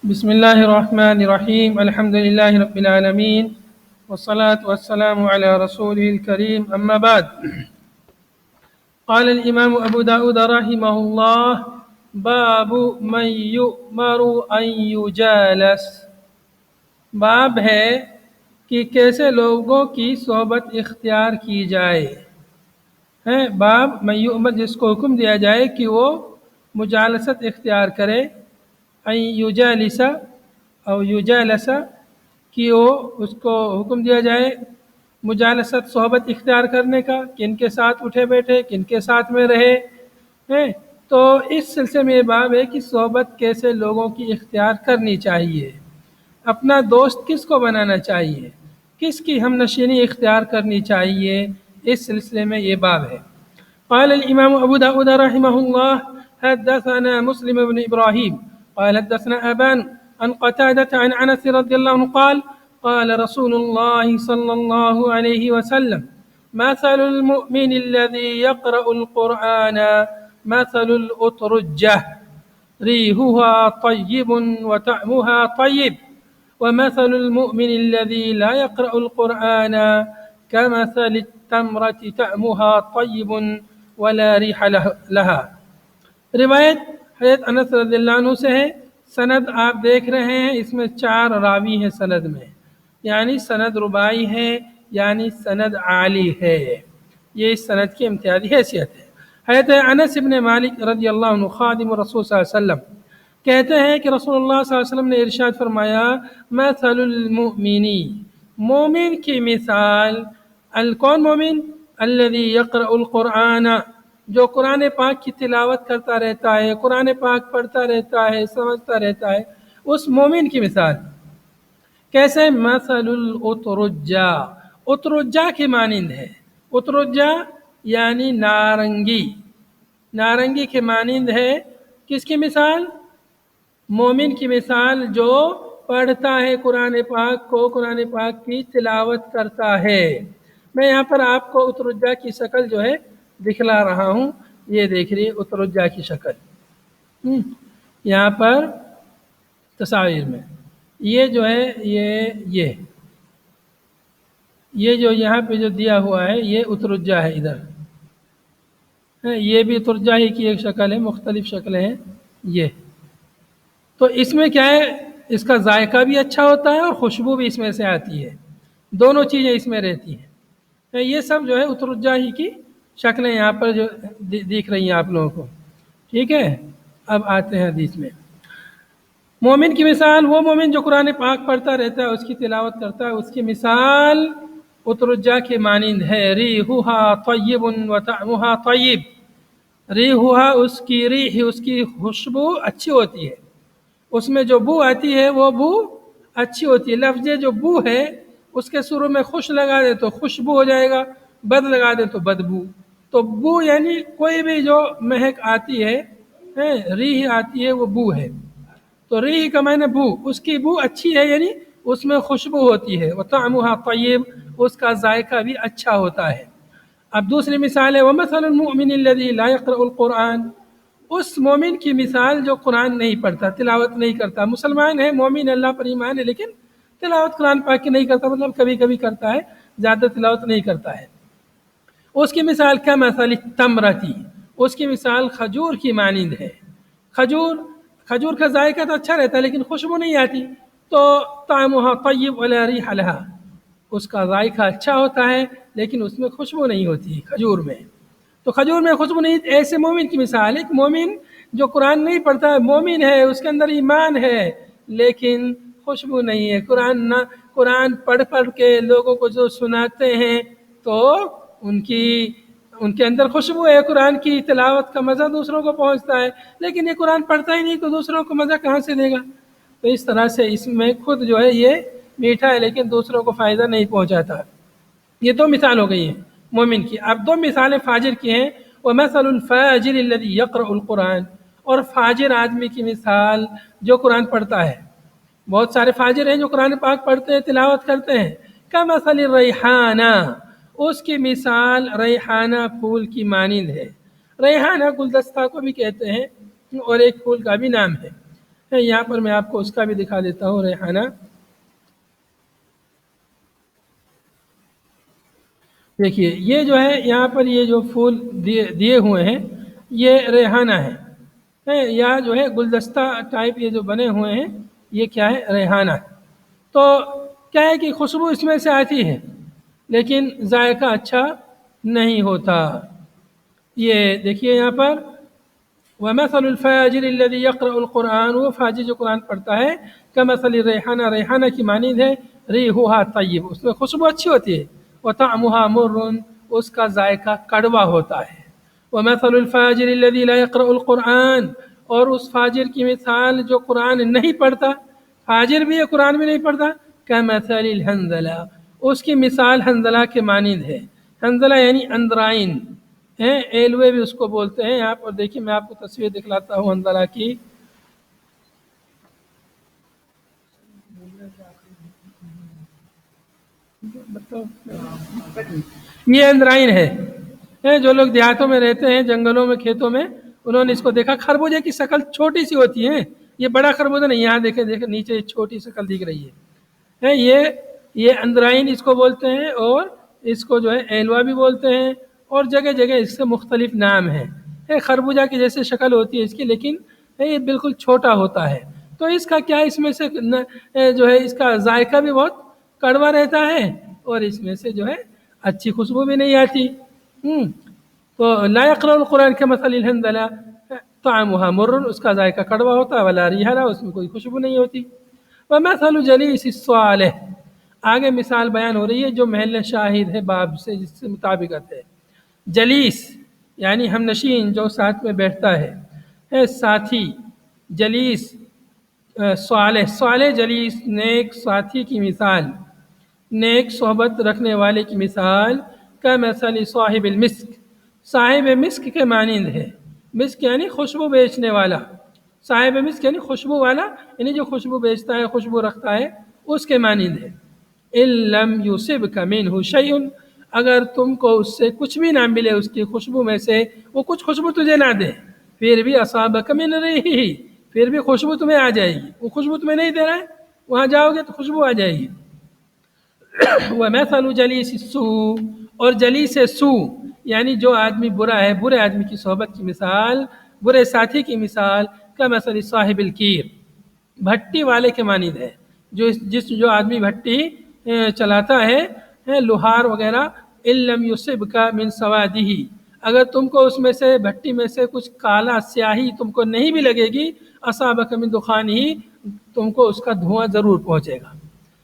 بسم الله الرحمن الرحيم الحمد لله رب العالمين والصلاة والسلام على رسوله الكريم أما بعد. قال الإمام أبو داود رحمه الله: باب من يؤمر أن يجالس. باب ہے کہ کیسے لوگوں کی صحبت اختیار کی جائے. باب من یؤمر، جس کو حکم دیا جائے کہ وہ مجالست اختیار کرے. ان یجالس او یجالس، کہ وہ اس کو حکم دیا جائے مجالست، صحبت اختیار کرنے کا، کن کے ساتھ اٹھے بیٹھے، کن کے ساتھ میں رہے. تو اس سلسلے میں یہ باب ہے کہ صحبت کیسے لوگوں کی اختیار کرنی چاہیے، اپنا دوست کس کو بنانا چاہیے، کس کی ہم نشینی اختیار کرنی چاہیے. اس سلسلے میں یہ باب ہے. قال الإمام أبو داود رحمه الله: حدثنا مسلم بن إبراهيم قال حدثنا أبان عن قتادة عن أنس رضي الله عنه قال: قال رسول الله صلى الله عليه وسلم: مثل المؤمن الذي يقرأ القرآن مثل الأترجة ريحها طيب وطعمها طيب، ومثل المؤمن الذي لا يقرأ القرآن كمثل التمرة طعمها طيب ولا ریح لها. روایت حضرت انس رضی اللہ عنہ سے ہے. سند آپ دیکھ رہے ہیں، اس میں 4 راوی ہیں سند میں، یعنی سند رباعی ہے، یعنی سند عالی ہے. یہ اس سند کی امتیازی حیثیت ہے. حضرت انس بن مالک رضی اللہ عنہ خادم رسول صلی اللہ علیہ وسلم کہتے ہیں کہ رسول اللہ صلی اللہ علیہ وسلم نے ارشاد فرمایا: مثل المؤمنی، مومن کی مثال. کون مومن؟ الذی یقرأ القرآن، جو قرآن پاک کی تلاوت کرتا رہتا ہے، قرآن پاک پڑھتا رہتا ہے، سمجھتا رہتا ہے، اس مومن کی مثال کیسے؟ مثل الاترجہ، اترجہ کی مانند ہے. اترجہ یعنی نارنگی، نارنگی کی مانند ہے. کس کی مثال؟ مومن کی مثال جو پڑھتا ہے قرآن پاک کو، قرآن پاک کی تلاوت کرتا ہے. میں یہاں پر آپ کو اترجہ کی شکل جو ہے دکھلا رہا ہوں. یہ دیکھ رہی اترجہ کی شکل یہاں پر تصاویر میں. یہ جو ہے یہ جو یہاں پہ جو دیا ہوا ہے یہ اترجہ ہے. ادھر یہ بھی اترجہ ہی کی ایک شکل ہے، مختلف شکلیں ہیں. یہ تو اس میں کیا ہے، اس کا ذائقہ بھی اچھا ہوتا ہے اور خوشبو بھی اس میں سے آتی ہے. دونوں چیزیں اس میں رہتی ہیں. یہ سب جو ہے اترجہ ہی کی شکلیں یہاں پر جو دیکھ رہی ہیں آپ لوگوں کو. ٹھیک ہے، اب آتے ہیں حدیث میں. مومن کی مثال، وہ مومن جو قرآن پاک پڑھتا رہتا ہے، اس کی تلاوت کرتا ہے، اس کی مثال اترجہ کے مانند ہے. ریحھا طیب وطعمھا طیب. ریحھا، اس کی ریح، اس کی خوشبو اچھی ہوتی ہے، اس میں جو بو آتی ہے وہ بو اچھی ہوتی ہے. لفظ جو بو ہے اس کے شروع میں خوش لگا دے تو خوشبو ہو جائے گا، بد لگا دے تو بدبو. تو بو یعنی کوئی بھی جو مہک آتی ہے، ریح آتی ہے، وہ بو ہے. تو ریح کا معنی بو، اس کی بو اچھی ہے، یعنی اس میں خوشبو ہوتی ہے. وطعمھا طیب، اس کا ذائقہ بھی اچھا ہوتا ہے. اب دوسری مثال ہے: ومثل المؤمن الذی لا یقرأ القرآن. اس مومن کی مثال جو قرآن نہیں پڑھتا، تلاوت نہیں کرتا. مسلمان ہے، مومن، اللہ پر ایمان ہے، لیکن تلاوت قرآن پاک کی نہیں کرتا، مطلب کبھی کبھی کرتا ہے، زیادہ تلاوت نہیں کرتا ہے. اس کی مثال کمثل التمرۃ، اس کی مثال کھجور کی مانند ہے. کھجور کا ذائقہ تو اچھا رہتا ہے لیکن خوشبو نہیں آتی. تو طعمھا طیب ولا ریح لها، اس کا ذائقہ اچھا ہوتا ہے لیکن اس میں خوشبو نہیں ہوتی کھجور میں. تو کھجور میں خوشبو نہیں. ایسے مومن کی مثال، ایک مومن جو قرآن نہیں پڑھتا ہے، مومن ہے، اس کے اندر ایمان ہے لیکن خوشبو نہیں ہے. قرآن پڑھ کے لوگوں کو جو سناتے ہیں تو ان کے اندر خوشبو ہے، قرآن کی تلاوت کا مزہ دوسروں کو پہنچتا ہے، لیکن یہ قرآن پڑھتا ہی نہیں تو دوسروں کو مزہ کہاں سے دے گا؟ تو اس طرح سے اس میں خود جو ہے یہ میٹھا ہے لیکن دوسروں کو فائدہ نہیں پہنچاتا. یہ 2 مثال ہو گئی ہیں مومن کی. اب 2 مثالیں فاجر کی ہیں. ومثل الفاجر الذی یقرأ القرآن، اور فاجر آدمی کی مثال جو قرآن پڑھتا ہے. بہت سارے فاجر ہیں جو قرآن پاک پڑھتے ہیں، تلاوت کرتے ہیں. کمثل الریحانہ، اس کی مثال ریحانہ پھول کی مانند ہے. ریحانہ گلدستہ کو بھی کہتے ہیں اور ایک پھول کا بھی نام ہے. یہاں پر میں آپ کو اس کا بھی دکھا دیتا ہوں ریحانہ. دیکھیے یہ جو ہے یہاں پر یہ جو پھول دیے ہوئے ہیں یہ ریحانہ ہے، یا جو ہے گلدستہ ٹائپ یہ جو بنے ہوئے ہیں یہ کیا ہے؟ ریحانہ. تو کیا ہے کہ خوشبو اس میں سے آتی ہے لیکن ذائقہ اچھا نہیں ہوتا. یہ دیکھیے یہاں پر وَمَثَلُ الْفَاجِرِ الَّذِي يَقْرَأُ الْقُرْآنَ، وہ فاجر جو قرآن پڑھتا ہے، كَمَثَلِ الرِّيحَانَ، ریحانہ کی مانند ہے، رِيحُهَا طَيِّبٌ، اس میں خوشبو اچھی ہوتی ہے، وَطَعْمُهَا مُرٌّ، اس کا ذائقہ کڑوا ہوتا ہے. وَمَثَلُ الْفَاجِرِ الَّذِي لَا يَقْرَأُ الْقُرْآنَ، اور اس فاجر کی مثال جو قرآن نہیں پڑھتا، فاجر بھی ہے قرآن بھی نہیں پڑھتا، كَمَثَلِ الْحَنظَلَةِ، اس کی مثال حنظلہ کے مانند ہے. حنظلہ یعنی اندرائن ہیں، ایلوے بھی اس کو بولتے ہیں. یہاں پر دیکھیے میں آپ کو تصویر دکھلاتا ہوں حنظلہ کی. یہ اندرائن ہے، جو لوگ دیہاتوں میں رہتے ہیں، جنگلوں میں، کھیتوں میں، انہوں نے اس کو دیکھا. خربوزے کی شکل چھوٹی سی ہوتی ہے، یہ بڑا خربوزہ نہیں. یہاں دیکھیں نیچے چھوٹی شکل دکھ رہی ہے. یہ اندرائن اس کو بولتے ہیں، اور اس کو جو ہے ایلوا بھی بولتے ہیں، اور جگہ جگہ اس سے مختلف نام ہیں. خربوزہ کی جیسے شکل ہوتی ہے اس کی، لیکن یہ بالکل چھوٹا ہوتا ہے. تو اس کا کیا، اس میں سے جو ہے اس کا ذائقہ بھی بہت کڑوا رہتا ہے، اور اس میں سے جو ہے اچھی خوشبو بھی نہیں آتی. تو لا يقرأ القرآن كمثل الحنظلة طعمها مر، اس کا ذائقہ کڑوا ہوتا ہے، ولا ریحہ لہ، اس میں کوئی خوشبو نہیں ہوتی. ومثل جلیس الصالح، آگے مثال بیان ہو رہی ہے جو محل شاہد ہے باب سے، جس سے مطابقت ہے. جلیس یعنی ہم نشین، جو ساتھ میں بیٹھتا ہے، ساتھی. جلیس صالح، صالح جلیس نیک ساتھی کی مثال، نیک صحبت رکھنے والے کی مثال. کمثل صاحب المسک، صاحب مسک کے مانند ہے. مسک یعنی خوشبو بیچنے والا، صاحب مسک یعنی خوشبو والا، یعنی جو خوشبو بیچتا ہے، خوشبو رکھتا ہے، اس کے مانند ہے. إِن لَمْ يُصِبْكَ مِنْهُ شَيْءٌ، اگر تم کو اس سے کچھ بھی نہ ملے، اس کی خوشبو میں سے وہ کچھ خوشبو تجھے نہ دے، پھر بھی أَصَابَكَ مِنْ رِيحِهِ، پھر بھی خوشبو تمہیں آ جائے گی. وہ خوشبو تمہیں نہیں دے رہا ہے، وہاں جاؤ گے تو خوشبو آ جائے گی. وَمَثَلُ جَلِيسِ السُّوءِ، اور جلیس سوء یعنی جو آدمی برا ہے، برے آدمی کی صحبت کی مثال، برے ساتھی کی مثال. کمثل صاحب الکیر، بھٹی والے کے مانند ہے. جو آدمی بھٹی چلاتا ہے، لوہار وغیرہ. إِن لَمْ يُصِبْكَ مِنْ سَوَادِهِ، اگر تم کو اس میں سے بھٹی میں سے کچھ کالا سیاہی تم کو نہیں بھی لگے گی، أَصَابَكَ مِنْ دُخَانِهِ، تم کو اس کا دھواں ضرور پہنچے گا.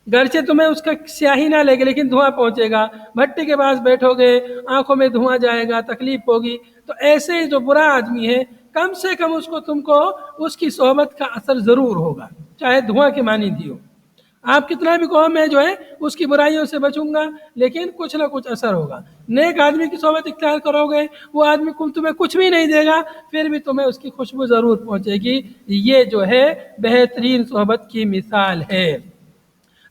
گرچہ تمہیں اس کا سیاہی نہ لگے لیکن دھواں پہنچے گا. بھٹی کے پاس بیٹھو گے، آنکھوں میں دھواں جائے گا، تکلیف ہوگی. تو ایسے ہی جو برا آدمی ہے، کم سے کم اس کو تم کو اس کی صحبت کا اثر ضرور ہوگا، چاہے دھواں کے مانند ہی ہو. آپ کتنا بھی کہو میں جو ہے اس کی برائیوں سے بچوں گا، لیکن کچھ نہ کچھ اثر ہوگا. نیک آدمی کی صحبت اختیار کرو گے، وہ آدمی تمہیں کچھ بھی نہیں دے گا، پھر بھی تمہیں اس کی خوشبو ضرور پہنچے گی. یہ جو ہے بہترین صحبت کی مثال ہے.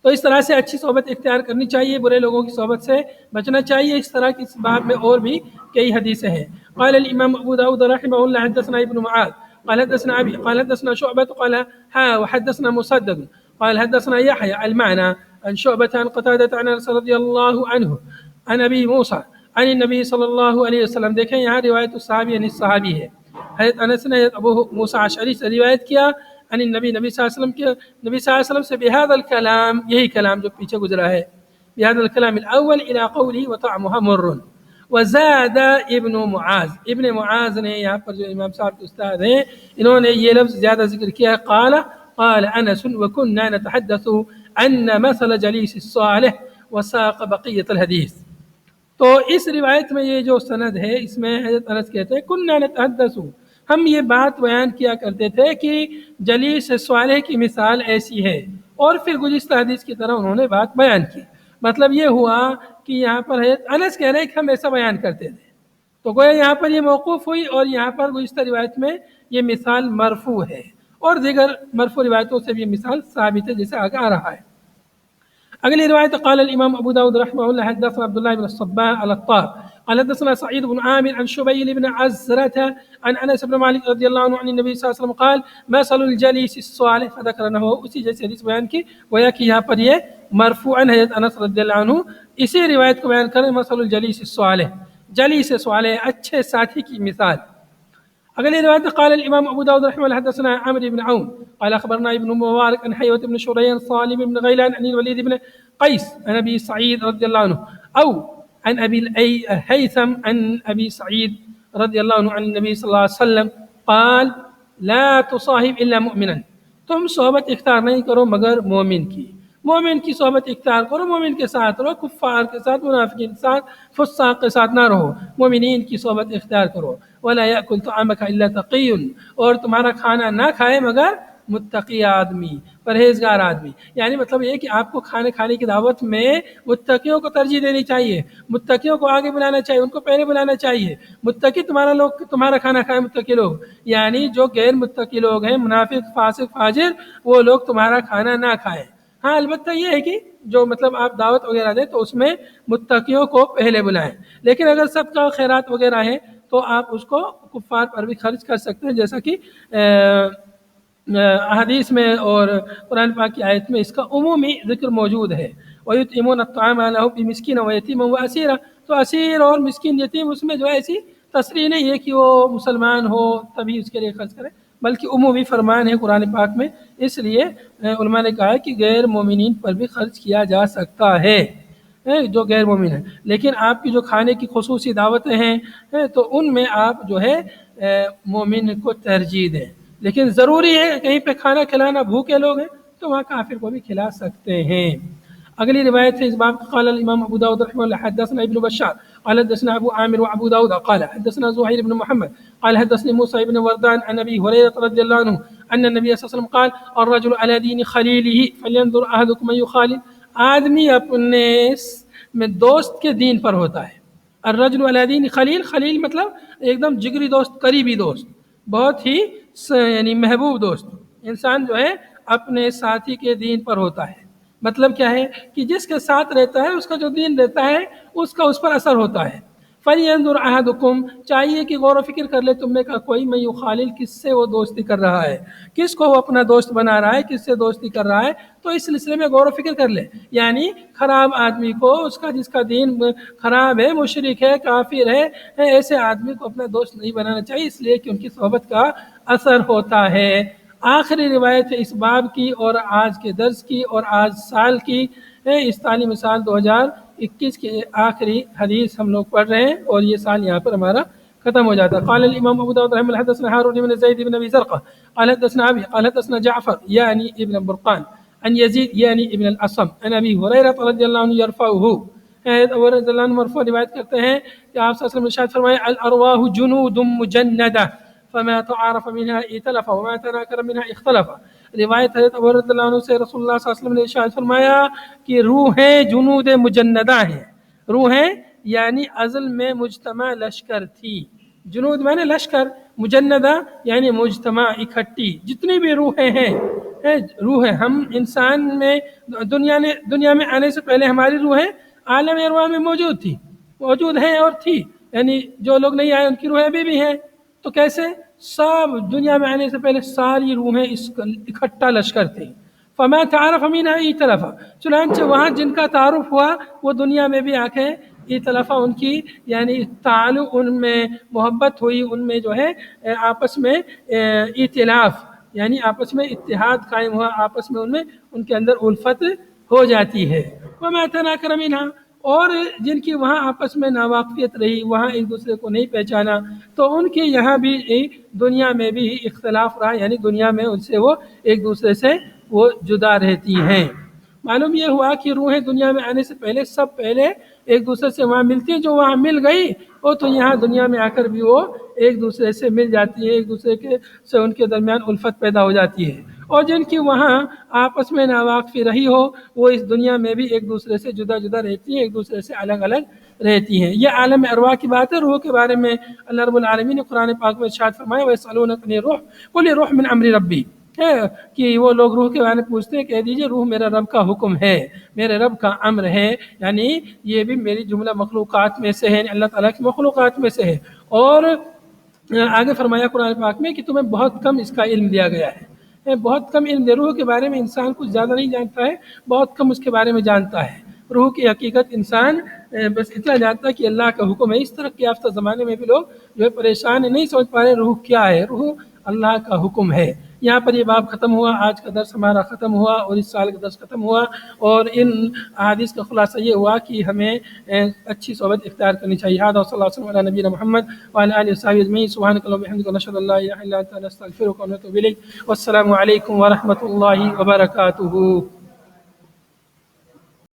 تو اس طرح سے اچھی صحبت اختیار کرنی چاہیے، برے لوگوں کی صحبت سے بچنا چاہیے. اس طرح کی اس باب میں اور بھی کئی حدیثیں ہیں. قال الامام ابو داود رحمه الله حدثنا ابن معاذ قال حدثنا ابي قال حدثنا شعبة قال وحدثنا مسدد قال حدثنا يحيى المعنى عن شعبة عن قتادة عن انس رضي الله عنه عن ابي موسى عن النبي صلی اللہ علیہ وسلم. دیکھیں یہاں روایت الصحابی یعنی صحابی ہے. حضرت انس نے ابو موسیٰ اشعری سے روایت کیا، عن النبی، نبی صلی اللہ علیہ وسلم کے، نبی صلی اللہ علیہ وسلم سے، بهذا الکلام، یہی کلام جو پیچھے گزرا ہے، بهذا الكلام الاول الى قوله وطعمها مر. وزاد ابن معاذ، ابن معاذ نے یہاں پر جو امام صاحب کے استاد ہیں، انہوں نے یہ لفظ زیادہ ذکر کیا ہے. قال انس وكنا نتحدث ان مثل جليس الصالح وساق بقية الحديث. تو اس روایت میں یہ جو سند ہے، اس میں حضرت انس کہتے ہیں كنا نتحدث، ہم یہ بات بیان کیا کرتے تھے کہ جلیس صالح کی مثال ایسی ہے، اور پھر گزشتہ حدیث کی طرح انہوں نے بات بیان کی. مطلب یہ ہوا کہ یہاں پر حضرت انس کہہ رہے ہیں کہ ہم ایسا بیان کرتے تھے. تو گویا یہاں پر یہ موقوف ہوئی، اور یہاں پر گزشتہ روایت میں یہ مثال مرفوع ہے، اور دیگر مرفوع روایتوں سے بھی یہ مثال ثابت ہے جیسے آگے آ رہا ہے. اگلی روایت قال الامام ابو داود رحمه الله حدثنا عبد الله بن الصباح العطار قال حدثنا سعيد بن عامر عن شبيل بن عزرة عن انس بن مالك رضی اللہ عنہ عن النبي صلی اللہ علیہ وسلم قال مثل الجلیس الصالح فذكر انه اسی جیسے حدیث بیان کی گویا کہ یہاں پر یہ مرفوعا حضرت انس رضی اللہ عنہ اسی روایت کو بیان کریں مثل الجلیس الصالح جلیس صالح اچھے ساتھی کی مثال. اگلی روایت قال الامام ابو داود رحمه الله حدثنا عمرو بن عون قال اخبرنا ابن مبارك عن حيوة بن شريح صالم بن غيلان عن الوليد بن قيس عن ابي سعيد رضي الله عنه او عن ابي الهيثم عن ابي سعيد رضي الله عنه عن النبي صلى الله عليه وسلم قال لا تصاحب الا مؤمنا تم صحبت اختیار نہیں کرو مگر مومن کی صحبت اختیار کرو، مومن کے ساتھ رہو، کفار کے ساتھ، منافقین کے ساتھ، فساق کے ساتھ نہ رہو، مومنین کی صحبت اختیار کرو. ولا يأكل طعامك الا تقي اور تمہارا کھانا نہ کھائے مگر متقی آدمی، پرہیزگار آدمی. یعنی مطلب یہ کہ آپ کو کھانے کی دعوت میں متقیوں کو ترجیح دینی چاہیے، متقیوں کو آگے بلانا چاہیے، ان کو پہلے بلانا چاہیے. متقی تمہارا کھانا کھائے متقی لوگ، یعنی جو غیر متقی لوگ ہیں، منافق، فاسق، فاجر، وہ لوگ تمہارا کھانا نہ کھائیں. ہاں البتہ یہ ہے کہ جو مطلب آپ دعوت وغیرہ دیں تو اس میں متقیوں کو پہلے بلائیں. لیکن اگر صدقہ خیرات وغیرہ ہے تو آپ اس کو کفار پر بھی خرچ کر سکتے ہیں، جیسا کہ احادیث میں اور قرآن پاک کی آیت میں اس کا عمومی ذکر موجود ہے. وَيُطْعِمُونَ الطَّعَامَ عَلَىٰ حُبِّهِ مِسْكِينًا وَيَتِيمًا وَأَسِيرًا تو اسیر اور مسکین یتیم اس میں جو ہے ایسی تصریح نہیں ہے کہ وہ مسلمان ہو تبھی اس کے لیے خرچ کرے، بلکہ عمومی فرمان ہے قرآن پاک میں. اس لیے علماء نے کہا ہے کہ غیر مومنین پر بھی خرچ کیا جا سکتا ہے جو غیر مومن ہیں. لیکن آپ کی جو کھانے کی خصوصی دعوتیں ہیں تو ان میں آپ جو ہے مومن کو ترجیح دیں. لیکن ضروری ہے کہیں پہ کھانا کھلانا بھوکے لوگ ہیں تو وہاں کافر کو بھی کھلا سکتے ہیں. اگلی روایت ہے اس باب قال الامام ابو داود رحمه الله حدثنا ابن بشار قال حدثنا ابو عامر وابو داود قال حدثنا زهير بن محمد قال حدثني موسى بن وردان عن ابي هريره رضي الله عنه ان النبي صلى الله عليه وسلم قال الرجل على دين خليله فلينظر احدكم من يخالل آدمی اپنے میں دوست کے دین پر ہوتا ہے. الرجل على دين خلیل مطلب ایک دم جگری دوست، قریبی دوست، بہت ہی یعنی محبوب دوست. انسان جو ہے اپنے ساتھی کے دین پر ہوتا ہے. مطلب کیا ہے کہ جس کے ساتھ رہتا ہے اس کا جو دین رہتا ہے اس کا اس پر اثر ہوتا ہے. فَلْيَنْظُرْ أَحَدُكُمْ چاہیے کہ غور و فکر کر لے تم میں کا کوئی من یخالل کس سے وہ دوستی کر رہا ہے، کس کو وہ اپنا دوست بنا رہا ہے، کس سے دوستی کر رہا ہے. تو اس سلسلے میں غور و فکر کر لے. یعنی خراب آدمی کو، اس کا جس کا دین خراب ہے، مشرک ہے، کافر ہے، ایسے آدمی کو اپنا دوست نہیں بنانا چاہیے، اس لیے کہ ان کی صحبت کا اثر ہوتا ہے. آخری روایت ہے اس باب کی اور آج کے درس کی اور آج سال کی اس تعلیمی سال 2021 کی آخری حدیث ہم لوگ پڑھ رہے ہیں اور یہ سال یہاں پر ہمارا ختم ہو جاتا ہے. قال الامام ابو داود رحمه الله حدثنا هارون بن زيد بن ابي زرقه قال حدثنا ابي قال حدثنا جعفر يعني ابن برقان عن يزيد يعني ابن الاصم عن ابي هريره رضي الله عنه يرفعه ابو رضی اللہ عنہ مرفوع روایت کرتے ہیں کہ آپ صلی اللہ علیہ وسلم نے ارشاد فرمایا الارواح جنود مجندہ فما تعارف منها ائتلف وما تناكر منها اختلف. روایت حضرت ابو رضی اللہ عنہ سے رسول اللہ صلی اللہ علیہ وسلم نے ارشاد فرمایا کہ روحیں جنود مجندہ ہیں. روحیں یعنی ازل میں مجتمع لشکر تھی. جنود معنی لشکر، مجندہ یعنی مجتمع اکٹھی. جتنی بھی روحیں ہیں روحیں ہم انسان میں دنیا میں آنے سے پہلے ہماری روحیں عالم ارواح میں موجود ہیں اور تھی. یعنی جو لوگ نہیں آئے ان کی روحیں ابھی بھی ہیں. تو کیسے؟ سب دنیا میں آنے سے پہلے ساری روحیں اس اکٹھا لشکر تھیں. فما تعارف منها ائتلف چنانچہ وہاں جن کا تعارف ہوا وہ دنیا میں بھی آ کے ائتلف ان کی یعنی تعلق، ان میں محبت ہوئی، ان میں جو ہے آپس میں ائتلاف یعنی آپس میں اتحاد قائم ہوا، آپس میں ان کے اندر الفت ہو جاتی ہے. وما تناكر منها اور جن کی وہاں آپس میں ناواقفیت رہی، وہاں ایک دوسرے کو نہیں پہچانا، تو ان کے یہاں بھی دنیا میں بھی اختلاف رہا، یعنی دنیا میں ان سے وہ ایک دوسرے سے وہ جدا رہتی ہیں. معلوم یہ ہوا کہ روحیں دنیا میں آنے سے پہلے ایک دوسرے سے وہاں ملتی ہیں. جو وہاں مل گئی وہ تو یہاں دنیا میں آ کر بھی وہ ایک دوسرے سے مل جاتی ہے، ایک دوسرے سے ان کے درمیان الفت پیدا ہو جاتی ہے. اور جن کی وہاں آپس میں ناواقفی رہی ہو وہ اس دنیا میں بھی ایک دوسرے سے جدا رہتی ہیں، ایک دوسرے سے الگ رہتی ہیں. یہ عالم ارواح کی بات ہے. روح کے بارے میں اللہ رب العالمین نے قرآن پاک میں ارشاد فرمایا وَيَسْأَلُونَكَ عَنِ الرُّوحِ قُلِ الرُّوحُ مِنْ أَمْرِ رَبِّي ہے کہ وہ لوگ روح کے بارے میں پوچھتے ہیں، کہہ دیجئے روح میرا رب کا حکم ہے، میرے رب کا امر ہے، یعنی یہ بھی میری جملہ مخلوقات میں سے ہے، یعنی اللہ تعالیٰ کی مخلوقات میں سے ہے۔ اور آگے فرمایا قرآن پاک میں کہ تمہیں بہت کم اس کا علم دیا گیا ہے، بہت کم علم دے، روح کے بارے میں انسان کچھ زیادہ نہیں جانتا ہے، بہت کم اس کے بارے میں جانتا ہے۔ روح کی حقیقت انسان بس اتنا جانتا ہے کہ اللہ کا حکم ہے۔ اس ترقی یافتہ زمانے میں بھی لوگ جو ہے پریشان ہیں، نہیں سمجھ پا رہے روح کیا ہے۔ روح اللہ کا حکم ہے۔ یہاں پر یہ باب ختم ہوا، آج کا درس ہمارا ختم ہوا اور اس سال کا درس ختم ہوا، اور ان احادیث کا خلاصہ یہ ہوا کہ ہمیں اچھی صحبت اختیار کرنی چاہیے۔ ھذا صلی اللہ علیہ وسلم علی نبینا محمد وعلی آلہ وصحبہ اجمعین، سبحانک اللہم وبحمدک، نشہد ان لا الہ الا انت، نستغفرک ونتوب الیک، والسلام علیکم ورحمۃ اللہ وبرکاتہ۔